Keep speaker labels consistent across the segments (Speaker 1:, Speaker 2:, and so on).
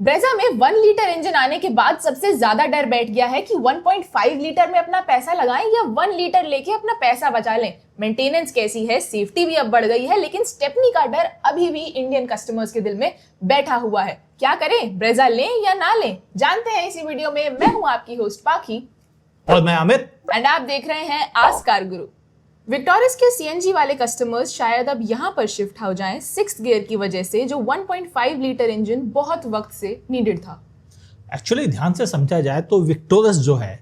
Speaker 1: Brezza में 1 litre engine आने के बाद सबसे ज्यादा डर बैठ गया है कि 1.5 लीटर में अपना पैसा लगाएं या 1 लीटर लेके अपना पैसा बचा लें। मेंटेनेंस कैसी है, सेफ्टी भी अब बढ़ गई है, लेकिन स्टेपनी का डर अभी भी इंडियन कस्टमर्स के दिल में बैठा हुआ है। क्या करें, ब्रेजा लें या ना लें, जानते हैं इसी वीडियो में। मैं हूं आपकी होस्ट पाखी
Speaker 2: और मैं अमित,
Speaker 1: एंड आप देख रहे हैं आस्क कार गुरु। विक्टोरिस के सीएनजी वाले कस्टमर्स शायद अब यहां पर शिफ्ट हो जाएं 6th गियर की वजह से, जो 1.5 लीटर इंजन बहुत वक्त से नीडेड था।
Speaker 2: एक्चुअली ध्यान से समझा जाए तो विक्टोरियस जो है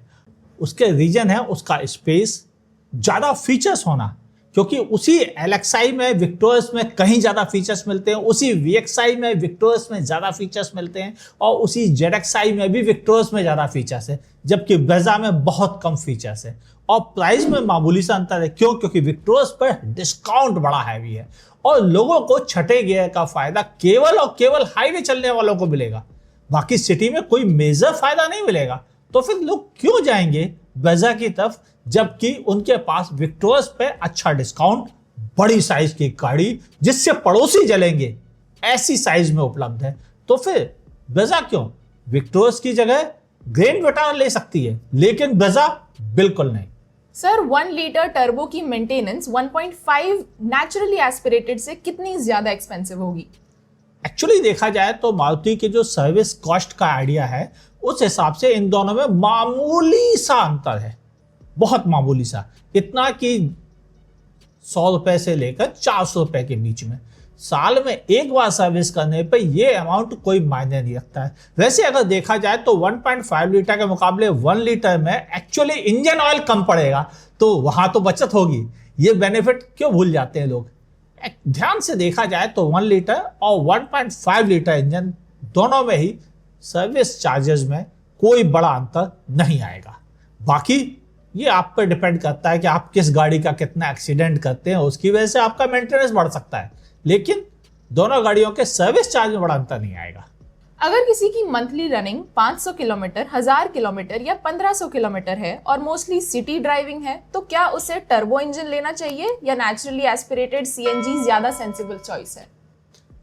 Speaker 2: उसके रीजन है उसका स्पेस, ज़्यादा फीचर्स होना, क्योंकि उसी LXi में विक्टोरियस में कहीं ज़्यादा फीचर्स मिलते हैं, उसी VXi में विक्टोरियस में ज़्यादा फीचर्स मिलते हैं और उसी ZXi में भी विक्टोरियस में ज़्यादा फीचर्स है, जबकि ब्रेजा में बहुत कम फीचर्स है और प्राइस में मामूली सा अंतर है। क्यों? क्योंकि विक्टोरियस पर डिस्काउंट बड़ा हैवी है और लोगों को छठे गियर का फायदा केवल और केवल हाईवे चलने वालों को मिलेगा, बाकी सिटी में कोई मेजर फायदा नहीं मिलेगा। तो फिर लोग क्यों जाएंगे ब्रेजा की तरफ, जबकि उनके पास विक्टोरियस पे अच्छा डिस्काउंट, बड़ी साइज की गाड़ी जिससे पड़ोसी जलेंगे ऐसी साइज में उपलब्ध है। तो फिर ब्रेजा क्यों? विक्टोरियस की जगह ग्रैंड विटारा ले सकती है, लेकिन ब्रेजा बिल्कुल नहीं।
Speaker 1: सर, 1 लीटर टर्बो की मेंटेनेंस 1.5 नेचुरली एस्पिरेटेड से कितनी ज्यादा एक्सपेंसिव होगी?
Speaker 2: एक्चुअली देखा जाए तो मारुति के जो सर्विस कॉस्ट का आइडिया है उस हिसाब से इन दोनों में मामूली सा अंतर है, बहुत मामूली सा, इतना कि 100 रुपए से लेकर 400 रुपए के बीच में। साल में एक बार सर्विस करने पे ये अमाउंट कोई मायने नहीं रखता है। वैसे अगर देखा जाए तो 1.5 लीटर के मुकाबले 1 लीटर में एक्चुअली इंजन ऑयल कम पड़ेगा, तो वहां तो बचत होगी। ये बेनिफिट क्यों भूल जाते हैं लोग? ध्यान से देखा जाए तो 1 लीटर और 1.5 लीटर इंजन दोनों में ही सर्विस चार्जेस में कोई बड़ा अंतर नहीं आएगा। बाकी ये आप पर डिपेंड करता है कि आप किस गाड़ी का कितना एक्सीडेंट करते हैं, उसकी वजह से आपका मेंटेनेंस बढ़ सकता है, लेकिन दोनों गाड़ियों के सर्विस चार्ज में बड़ा अंतर नहीं आएगा।
Speaker 1: अगर किसी की मंथली रनिंग 500 किलोमीटर, 1000 किलोमीटर या 1500 किलोमीटर है और मोस्टली सिटी ड्राइविंग है, तो क्या उसे टर्बो इंजन लेना चाहिए या नेचुरली एस्पिरेटेड सीएनजी ज्यादा सेंसिबल चॉइस है?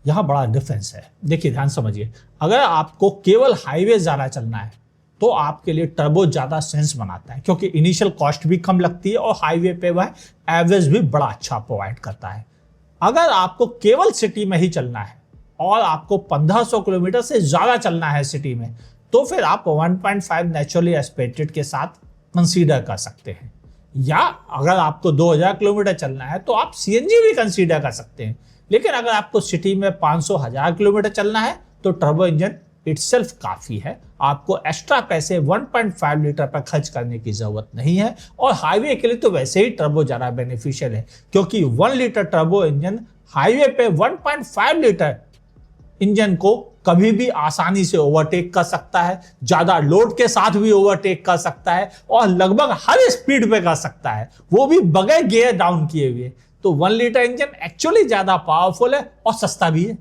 Speaker 2: यहाँ बड़ा डिफरेंस है। देखिए, ध्यान समझिए, अगर आपको केवल हाईवे ज़्यादा चलना है तो आपके लिए टर्बो ज़्यादा सेंस बनाता है, क्योंकि इनिशियल कॉस्ट भी कम लगती है और हाईवे पे वह एवरेज भी बड़ा अच्छा प्रोवाइड करता है। अगर आपको केवल सिटी में ही चलना है और आपको 1500 किलोमीटर से ज़्यादा चलना है सिटी में, तो फिर आप 1.5 नेचुरली एस्पिरेटेड के साथ कंसीडर कर सकते हैं। या अगर आपको 2000 किलोमीटर चलना है तो आप सीएनजी भी कंसीडर कर सकते हैं। लेकिन अगर आपको सिटी में 500-1000 किलोमीटर चलना है तो टर्बो इंजन इटसेल्फ काफ़ी है, आपको एक्स्ट्रा पैसे 1.5 लीटर पर खर्च करने की ज़रूरत नहीं है। और हाईवे के लिए तो वैसे ही टर्बो ज़्यादा बेनिफिशियल है, क्योंकि 1 लीटर टर्बो इंजन हाईवे पे 1.5 लीटर इंजन को कभी भी आसानी से ओवरटेक कर सकता है, ज़्यादा लोड के साथ भी ओवरटेक कर सकता है और लगभग हर स्पीड पे कर सकता है, वो भी बगैर गियर डाउन किए हुए। तो 1 लीटर इंजन एक्चुअली ज़्यादा पावरफुल है और सस्ता भी है।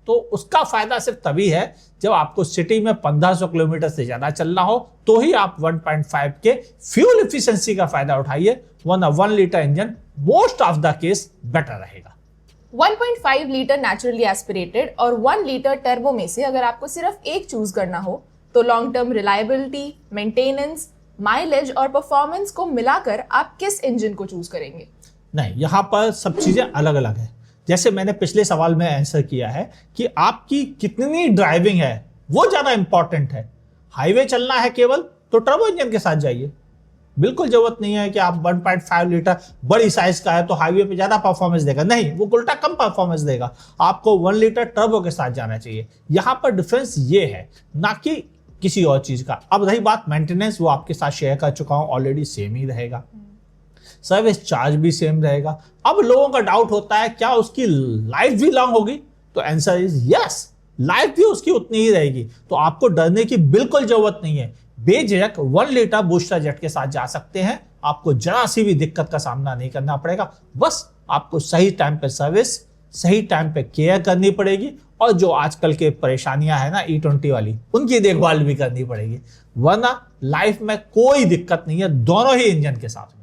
Speaker 2: तो उसका फायदा सिर्फ तभी है जब आपको सिटी में 1500 किलोमीटर से ज़्यादा चलना हो, तो ही आप 1.5 के फ्यूल एफिशिएंसी का फायदा उठाइए, वरना 1 litre engine most of the case better रहेगा।
Speaker 1: 1.5 लीटर नेचुरली एस्पिरेटेड और 1 लीटर टर्बो में से अगर आपको सिर्फ एक चूज करना हो, तो long term reliability, maintenance, mileage और परफॉर्मेंस को मिलाकर आप किस इंजन को चूज करेंगे?
Speaker 2: नहीं, यहाँ पर सब चीज़ें अलग अलग है। जैसे मैंने पिछले सवाल में आंसर किया है कि आपकी कितनी ड्राइविंग है वो ज़्यादा इंपॉर्टेंट है। हाईवे चलना है केवल, तो टर्बो इंजन के साथ जाइए। बिल्कुल जरूरत नहीं है कि आप 1.5 लीटर बड़ी साइज का है तो हाईवे पे ज़्यादा परफॉर्मेंस देगा, नहीं, वो उल्टा कम परफॉर्मेंस देगा। आपको 1 लीटर टर्बो के साथ जाना चाहिए। यहाँ पर डिफरेंस ये है, ना कि किसी और चीज़ का। अब रही बात मेंटेनेंस, वो आपके साथ शेयर कर चुका हूँ, ऑलरेडी सेम ही रहेगा, सर्विस चार्ज भी सेम रहेगा। अब लोगों का डाउट होता है क्या उसकी लाइफ भी लॉन्ग होगी? तो आंसर इज यस, लाइफ भी उसकी उतनी ही रहेगी, तो आपको डरने की बिल्कुल जरूरत नहीं है। बेझिझक 1 लीटर बूस्टर जेट के साथ जा सकते हैं, आपको जरा सी भी दिक्कत का सामना नहीं करना पड़ेगा। बस आपको सही टाइम पे सर्विस, सही टाइम पे केयर करनी पड़ेगी और जो आजकल के परेशानियां है ना E20 वाली, उनकी देखभाल भी करनी पड़ेगी, वरना लाइफ में कोई दिक्कत नहीं है दोनों ही इंजन के साथ में।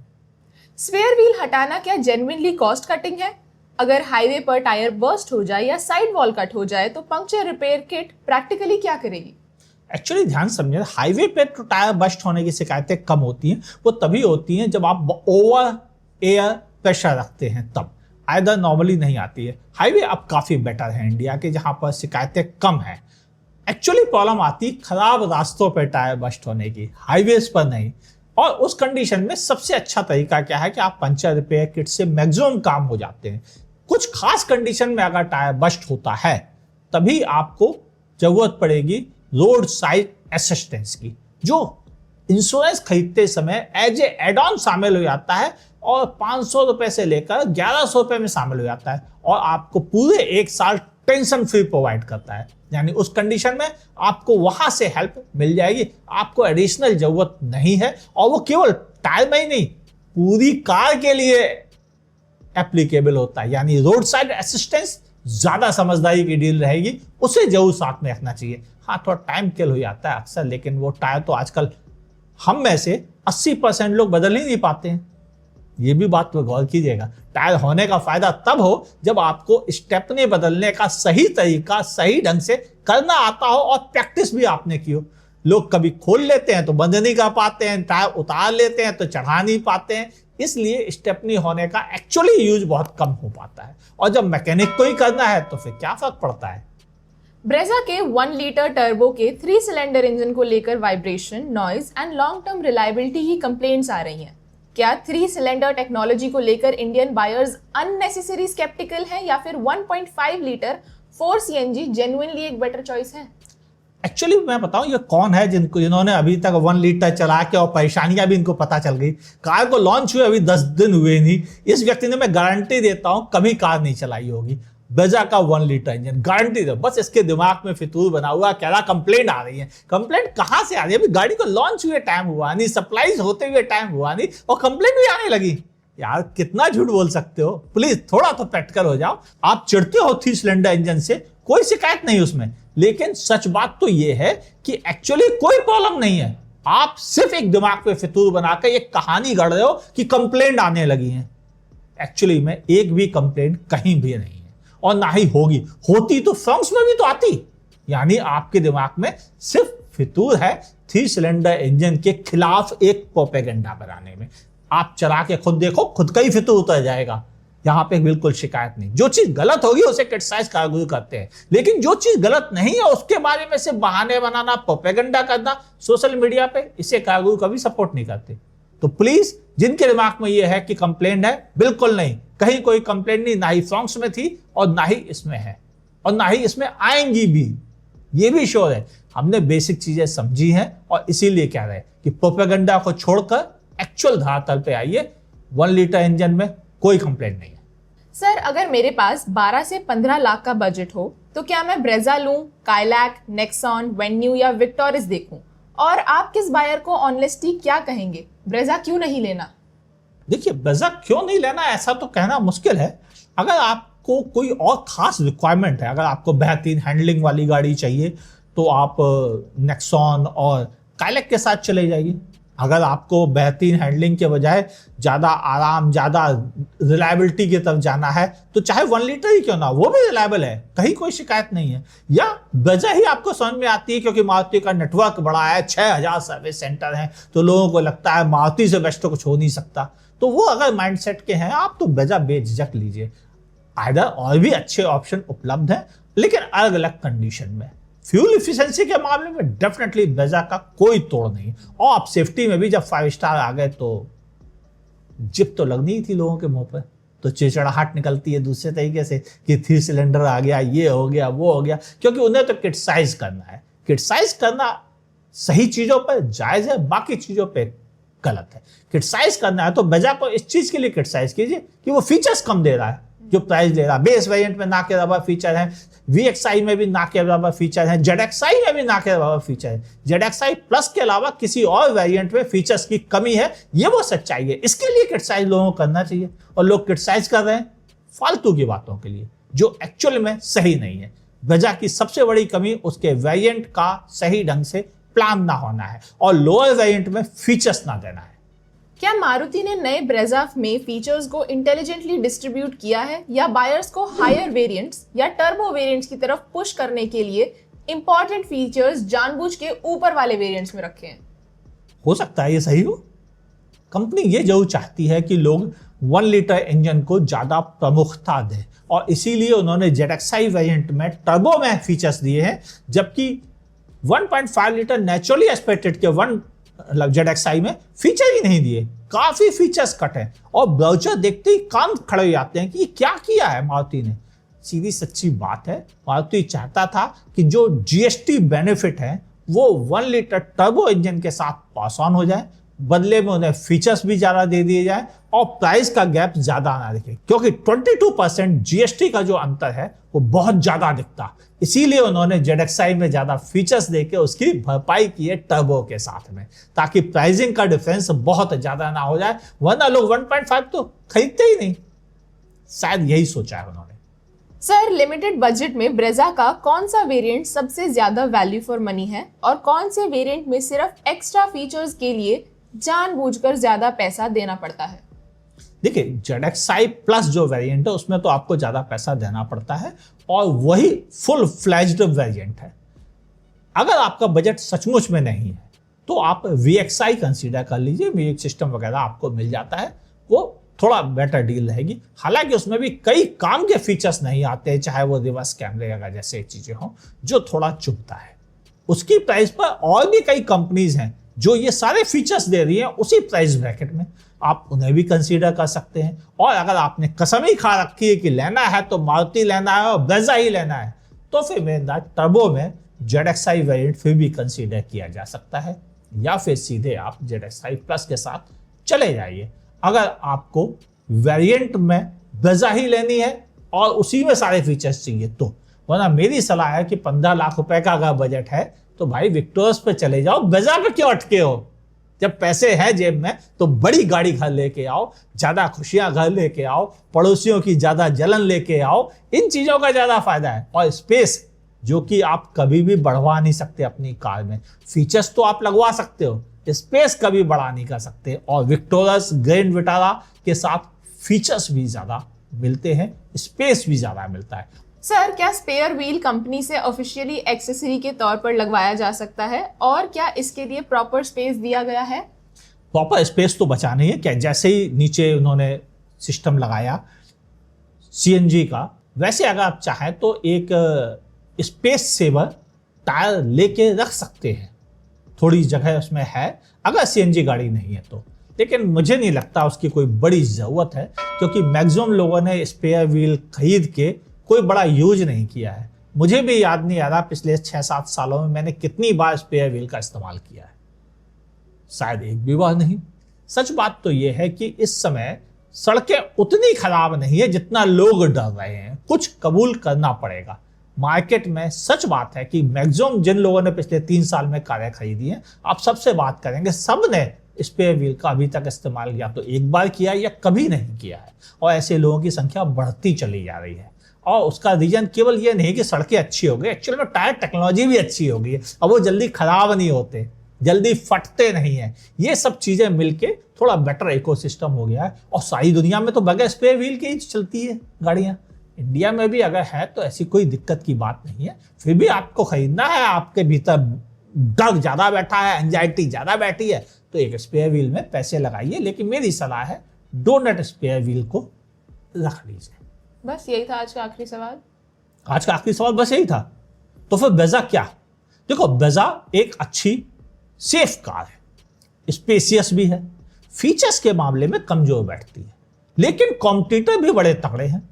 Speaker 1: स्पेयर व्हील हटाना क्या जेन्युइनली कॉस्ट कटिंग है? अगर हाईवे पर टायर बर्स्ट हो जाए या साइड वॉल कट हो जाए तो पंक्चर रिपेयर किट प्रैक्टिकली क्या करेगी?
Speaker 2: एक्चुअली ध्यान समझिए, हाईवे पे तो टायर बस्ट होने की शिकायतें कम होती हैं। वो तभी होती हैं जब आप ओवर एयर प्रेशर रखते हैं, तब आइदर नॉर्मली नहीं आती है। हाईवे अब काफी बेटर है इंडिया के, जहां पर शिकायतें कम हैं। एक्चुअली प्रॉब्लम आती खराब रास्तों पर टायर बस्ट होने की, हाईवेज पर नहीं। और उस कंडीशन में सबसे अच्छा तरीका क्या है कि आप पंचर रिपेयर किट से मैक्सिमम काम हो जाते हैं। कुछ खास कंडीशन में अगर टायर बस्ट होता है तभी आपको जरूरत पड़ेगी रोड साइड असिस्टेंस की, जो इंश्योरेंस खरीदते समय एज ए एड ऑन शामिल हो जाता है और 500 रुपए से लेकर 1100 रुपए में शामिल हो जाता है और आपको पूरे 1 साल टेंशन फ्री प्रोवाइड करता है। यानी उस कंडीशन में आपको वहां से हेल्प मिल जाएगी, आपको एडिशनल जरूरत नहीं है। और वो केवल टायर में ही नहीं, पूरी कार के लिए एप्लीकेबल होता है। यानी रोड साइड असिस्टेंस ज्यादा समझदारी की डील रहेगी, उसे जरूर साथ में रखना चाहिए। हाँ, थोड़ा टाइम किल हो जाता है अक्सर, लेकिन वो टायर तो आजकल हम में से 80% लोग बदल ही नहीं पाते हैं। ये भी बात तो गौर कीजिएगा। टायर होने का फायदा तब हो जब आपको स्टेपनी बदलने का सही तरीका सही ढंग से करना आता हो और प्रैक्टिस भी आपने की हो। लोग कभी खोल लेते हैं तो बंद नहीं कर पाते हैं, टायर उतार लेते हैं तो चढ़ा नहीं पाते हैं। इसलिए स्टेपनी होने का एक्चुअली यूज बहुत कम हो पाता है, और जब मैकेनिक को ही करना है तो फिर क्या फर्क पड़ता है।
Speaker 1: ब्रेजा के 1 लीटर टर्बो के 3 सिलेंडर इंजन को लेकर vibration, noise and long term reliability की कंप्लेंट्स आ रही हैं। क्या 3 सिलेंडर टेक्नोलॉजी को लेकर इंडियन बायर्स अननेसेसरी स्केप्टिकल हैं या फिर 1.5 लीटर 4 सीएनजी जेन्युइनली एक बेटर चॉइस है?
Speaker 2: एक्चुअली मैं बताऊं, ये कौन है जिन्होंने अभी तक 1 लीटर चला के और परेशानियां भी इनको पता चल गई। कार को लॉन्च हुए अभी 10 दिन हुए नहीं, इस व्यक्ति ने मैं गारंटी देता हूं कभी कार नहीं चलाई होगी। ब्रेजा का 1 लीटर इंजन गारंटी दो, बस इसके दिमाग में फितूर बना हुआ, कह रहा कंप्लेंट आ रही है। कंप्लेंट कहां से आ रही है? अभी गाड़ी को लॉन्च हुए टाइम हुआ नहीं, सप्लाईज होते हुए टाइम हुआ नहीं और कंप्लेंट भी आने लगी। यार कितना झूठ बोल सकते हो, प्लीज थोड़ा तो प्रैक्टिकल हो जाओ। आप चिढ़ते हो 3 सिलेंडर इंजन से, कोई शिकायत नहीं उसमें, लेकिन सच बात तो यह है कि एक्चुअली कोई प्रॉब्लम नहीं है। आप सिर्फ एक दिमाग पे फितूर बनाकर एक कहानी गढ़ रहे हो कि कंप्लेंट आने लगी है। एक्चुअली में एक भी कंप्लेंट कहीं भी नहीं है और ना ही होगी। होती तो फर्म्स में भी तो आती। यानी आपके दिमाग में सिर्फ फितूर है 3 सिलेंडर इंजन के खिलाफ एक प्रोपेगेंडा बनाने में। आप चला के खुद देखो, खुद का ही फितूर उतर जाएगा। यहां पे बिल्कुल शिकायत नहीं। जो चीज गलत होगी उसे क्रिटिसाइज कारगुजारी करते हैं, लेकिन जो चीज गलत नहीं है उसके बारे में से बहाने बनाना, प्रोपेगेंडा करना सोशल मीडिया पे, इसे कारगुजारी कभी सपोर्ट नहीं करते। तो प्लीज जिनके दिमाग में यह है कि कंप्लेंट है, बिल्कुल नहीं, कहीं कोई कंप्लेंट नहीं, ना ही सॉन्ग्स में थी और ना ही इसमें है और ना ही इसमें आएंगी भी। ये भी श्योर है हमने बेसिक चीजें समझी हैं और इसीलिए कह रहे हैं कि प्रोपेगेंडा को छोड़कर एक्चुअल धरातल पे आइए। 1 लीटर इंजन में कोई कंप्लेंट नहीं है।
Speaker 1: सर, अगर मेरे पास 12 से 15 लाख का बजट हो तो क्या मैं ब्रेजा लूं, काइलैक, नेक्सॉन, वेन्यू या विक्टोरिस देखूं? और आप किस बायर को ऑनेस्टली क्या कहेंगे, ब्रेजा क्यों नहीं लेना?
Speaker 2: देखिए, ब्रेजा क्यों नहीं लेना ऐसा तो कहना मुश्किल है। अगर आपको कोई और खास रिक्वायरमेंट है, अगर आपको बेहतरीन हैंडलिंग वाली गाड़ी चाहिए तो आप नेक्सॉन और काइलैक के साथ चले जाइए। अगर आपको बेहतरीन हैंडलिंग के बजाय ज़्यादा आराम, ज़्यादा रिलायबिलिटी की तरफ जाना है तो चाहे 1 लीटर ही क्यों ना, वो भी रिलायबल है, कहीं कोई शिकायत नहीं है। या वजह ही आपको समझ में आती है क्योंकि मारुति का नेटवर्क बड़ा है, 6000 सर्विस सेंटर हैं, तो लोगों को लगता है मारुति से बेस्ट तो कुछ हो नहीं सकता। तो वो अगर माइंडसेट के हैं आप तो वजह बेझिझक लीजिए। आइदर और भी अच्छे ऑप्शन उपलब्ध हैं, लेकिन अलग अलग कंडीशन में। फ्यूल इफिशिएंसी के मामले में डेफिनेटली ब्रेजा का कोई तोड़ नहीं। और आप सेफ्टी में भी जब 5 स्टार आ गए तो जिप तो लगनी ही थी लोगों के मुंह पर, तो चिड़चिड़ाहट निकलती है दूसरे तरीके से कि 3 सिलेंडर आ गया, ये हो गया, वो हो गया, क्योंकि उन्हें तो क्रिटिसाइज करना है। क्रिटिसाइज करना सही चीजों पर जायज है, बाकी चीजों पर गलत है। क्रिटिसाइज करना है तो ब्रेजा को इस चीज के लिए क्रिटिसाइज कीजिए कि वो फीचर्स कम दे रहा है, जो प्राइस ले रहा है। बेस वेरिएंट में ना के बराबर फीचर है, VXI में भी ना के बराबर फीचर है, ZXI में भी ना के बराबर फीचर है। ZXI प्लस के अलावा किसी और वेरिएंट में फीचर्स की कमी है, ये वो सच्चाई है। इसके लिए क्रिटिसाइज लोगों को करना चाहिए और लोग क्रिटिसाइज कर रहे हैं फालतू की बातों के लिए जो एक्चुअल में सही नहीं है। ब्रेजा की सबसे बड़ी कमी उसके वेरिएंट का सही ढंग से प्लान ना होना है और लोअर वेरिएंट में फीचर्स ना देना है।
Speaker 1: क्या मारुति ने नए ब्रेज़ा में फीचर्स को इंटेलिजेंटली डिस्ट्रीब्यूट किया है या बायर्स को हायर वेरिएंट्स या टर्बो वेरिएंट्स की तरफ पुश करने के लिए इंपॉर्टेंट फीचर्स जानबूझ के ऊपर वाले वेरिएंट्स में रखे हैं?
Speaker 2: हो सकता है ये सही हो। कंपनी ये जरूर चाहती है कि लोग 1 लीटर इंजन को ज्यादा प्रमुखता दें और इसीलिए उन्होंने ZXi वेरिएंट में टर्बो में फीचर्स दिए हैं, जबकि 1.5 लीटर नेचुरली एस्पेक्टेड के ZXi में फीचर ही नहीं दिए। काफी फीचर्स कट हैं और ब्राउजर देखते ही कान खड़े हो जाते हैं कि ये क्या किया है मारुति ने। सीधी सच्ची बात है, मारुति चाहता था कि जो GST बेनिफिट है वो 1 लीटर टर्बो इंजन के साथ पास ऑन हो जाए, बदले में उन्हें फीचर्स भी ज्यादा दे दिए जाए और प्राइस का गैप ज्यादा ना दिखे, क्योंकि 22% GST का जो अंतर है वो बहुत ज्यादा दिखता। इसीलिए उन्होंने ZXi में ज्यादा फीचर्स देके उसकी भरपाई की है टर्बो के साथ में, ताकि प्राइसिंग का डिफरेंस बहुत ज्यादा ना हो जाए, वरना लोग 1.5 तो खरीदते ही नहीं। शायद यही सोचा है उन्होंने।
Speaker 1: सर, लिमिटेड बजट में ब्रेज़ा का कौन सा वेरिएंट सबसे ज्यादा वैल्यू फॉर मनी है और कौन से वेरिएंट में सिर्फ एक्स्ट्रा फीचर्स के लिए जानबूझकर ज्यादा पैसा देना पड़ता है?
Speaker 2: देखिए, ZXi प्लस जो वेरिएंट है उसमें तो आपको ज्यादा पैसा देना पड़ता है और वही फुल फ्लैज्ड वेरिएंट है। अगर आपका बजट सचमुच में नहीं है तो आप VXi कंसीडर कर लीजिए, म्यूजिक सिस्टम वगैरह आपको मिल जाता है, वो थोड़ा बेटर डील रहेगी। हालांकि उसमें भी कई काम के फीचर्स नहीं आते, चाहे वो रिवर्स कैमरे वगैरह जैसे चीजें हों, जो थोड़ा चुभता है। उसकी प्राइस पर और भी कई कंपनीज हैं जो ये सारे फीचर्स दे रही हैं उसी प्राइस ब्रैकेट में, आप उन्हें भी कंसीडर कर सकते हैं। और अगर आपने कसम ही खा रखी है कि लेना है तो मारुति लेना है और ब्रेज़ा ही लेना है, तो फिर मेरे टर्बो में ZXi वेरिएंट फिर भी कंसीडर किया जा सकता है, या फिर सीधे आप ZXi प्लस के साथ चले जाइए अगर आपको वेरिएंट में ब्रेज़ा ही लेनी है और उसी में सारे फीचर्स चाहिए तो। वरना मेरी सलाह है कि 15 लाख रुपए का अगर बजट है तो भाई विक्टोर्स पे चले जाओ, ब्रेज़ा पे क्यों अटके हो? जब पैसे हैं जेब में तो बड़ी गाड़ी घर लेके आओ, ज्यादा खुशियां घर लेके आओ, पड़ोसियों की ज्यादा जलन लेके आओ, इन चीजों का ज्यादा फायदा है। और स्पेस जो कि आप कभी भी बढ़वा नहीं सकते अपनी कार में, फीचर्स तो आप लगवा सकते हो, स्पेस कभी बढ़ा नहीं कर सकते। और विक्टोरस ग्रैंड विटारा के साथ फीचर्स भी ज्यादा मिलते हैं, स्पेस भी ज्यादा मिलता है।
Speaker 1: सर, क्या स्पेयर व्हील कंपनी से ऑफिशियली एक्सेसरी के तौर पर लगवाया जा सकता है और क्या इसके लिए प्रॉपर स्पेस दिया गया है?
Speaker 2: प्रॉपर स्पेस तो बचा नहीं है, क्या जैसे ही नीचे उन्होंने सिस्टम लगाया CNG का, वैसे अगर आप चाहें तो एक स्पेस सेवर टायर लेके रख सकते हैं, थोड़ी जगह उसमें है अगर CNG गाड़ी नहीं है तो। लेकिन मुझे नहीं लगता उसकी कोई बड़ी जरूरत है, क्योंकि मैक्सिमम लोगों ने स्पेयर व्हील खरीद के कोई बड़ा यूज नहीं किया है। मुझे भी याद नहीं आ रहा पिछले 6-7 सालों में मैंने कितनी बार स्पेयर व्हील का इस्तेमाल किया है, शायद एक भी बार नहीं। सच बात तो यह है कि इस समय सड़कें उतनी खराब नहीं है जितना लोग डर रहे हैं, कुछ कबूल करना पड़ेगा। मार्केट में सच बात है कि मैक्सिमम जिन लोगों ने पिछले 3 साल में कारें खरीदी हैं, आप सबसे बात करेंगे, सब ने स्पेयर व्हील का अभी तक इस्तेमाल या तो एक बार किया है या कभी नहीं किया है, और ऐसे लोगों की संख्या बढ़ती चली जा रही है। और उसका रीजन केवल ये नहीं कि सड़कें अच्छी हो गई, एक्चुअल में टायर टेक्नोलॉजी भी अच्छी हो गई है, अब वो जल्दी खराब नहीं होते, जल्दी फटते नहीं है। ये सब चीजें मिलके थोड़ा बेटर इकोसिस्टम हो गया है। और सारी दुनिया में तो बगैर स्पेयर व्हील के ही चलती है गाड़ियां, इंडिया में भी अगर है तो ऐसी कोई दिक्कत की बात नहीं है। फिर भी आपको खरीदना है, आपके भीतर डर ज्यादा बैठा है, एंजाइटी ज्यादा बैठी है, तो एक स्पेयर व्हील में पैसे लगाइए। लेकिन मेरी सलाह है डोनट स्पेयर व्हील को रख लीजिए।
Speaker 1: बस यही था आज का आखिरी सवाल।
Speaker 2: आज का आखिरी सवाल बस यही था। तो फिर ब्रेज़ा क्या? देखो, ब्रेज़ा एक अच्छी सेफ कार है, स्पेसियस भी है, फीचर्स के मामले में कमजोर बैठती है, लेकिन कॉम्पिटिटर भी बड़े तगड़े हैं।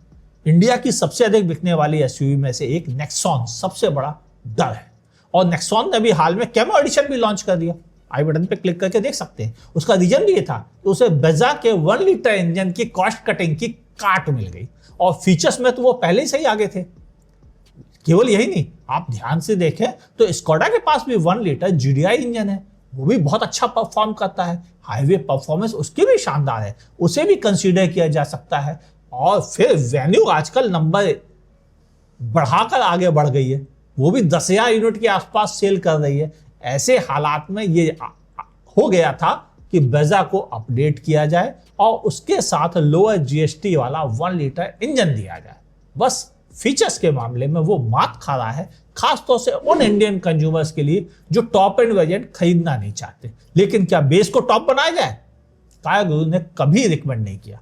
Speaker 2: इंडिया की सबसे अधिक बिकने वाली एसयूवी में से एक नेक्सॉन सबसे बड़ा डर है, और नेक्सॉन ने भी हाल में कैमो एडिशन भी लॉन्च कर दिया, आई बटन पे क्लिक करके देख सकते हैं। उसका रीजन भी ये था कि उसे ब्रेज़ा के 1 लीटर इंजन की कॉस्ट कटिंग की काट मिल गई, और फीचर्स में तो वो पहले से ही आगे थे। केवल यही नहीं, आप ध्यान से देखें तो स्कोडा के पास भी 1 लीटर GDI इंजन है, वो भी बहुत अच्छा परफॉर्म करता है, हाईवे परफॉर्मेंस उसकी भी शानदार है, उसे भी कंसीडर किया जा सकता है। और फिर वेन्यू आजकल नंबर बढ़ाकर आगे बढ़ गई है, वो भी 10,000 यूनिट के आसपास सेल कर रही है। ऐसे हालात में ये हो गया था कि बेजा को अपडेट किया जाए और उसके साथ लोअर जीएसटी वाला 1 लीटर इंजन दिया जाए। बस फीचर्स के मामले में वो मात खा रहा है, खासतौर से उन इंडियन कंज्यूमर्स के लिए जो टॉप एंड वेरिएंट खरीदना नहीं चाहते। लेकिन क्या बेस को टॉप बनाया जाए? टायर गुरु ने कभी रिकमेंड नहीं किया।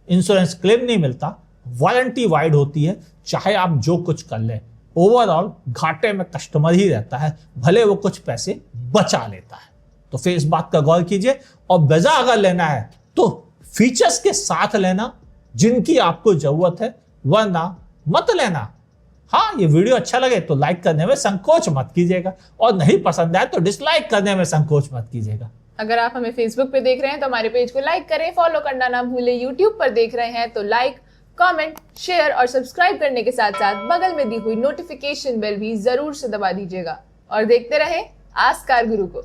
Speaker 2: इंश्योरेंस क्लेम नहीं मिलता, वारंटी वाइड होती है, चाहे आप जो कुछ कर लें, ओवरऑल घाटे में कस्टमर ही रहता है, भले वो कुछ पैसे बचा लेता है। तो फिर इस बात का गौर कीजिए और बेजा अगर लेना है तो फीचर्स के साथ लेना जिनकी आपको जरूरत है, वरना मत लेना। हाँ, ये वीडियो अच्छा लगे तो लाइक करने में संकोच मत कीजिएगा और नहीं पसंद आए तो डिसलाइक करने में संकोच मत कीजिएगा।
Speaker 1: अगर आप हमें फेसबुक पे देख रहे हैं तो हमारे पेज को लाइक करें, फॉलो करना ना भूलें। यूट्यूब पर देख रहे हैं तो लाइक, कमेंट, शेयर और सब्सक्राइब करने के साथ साथ बगल में दी हुई नोटिफिकेशन बेल भी जरूर से दबा दीजिएगा और देखते रहें आस्क कार गुरु को।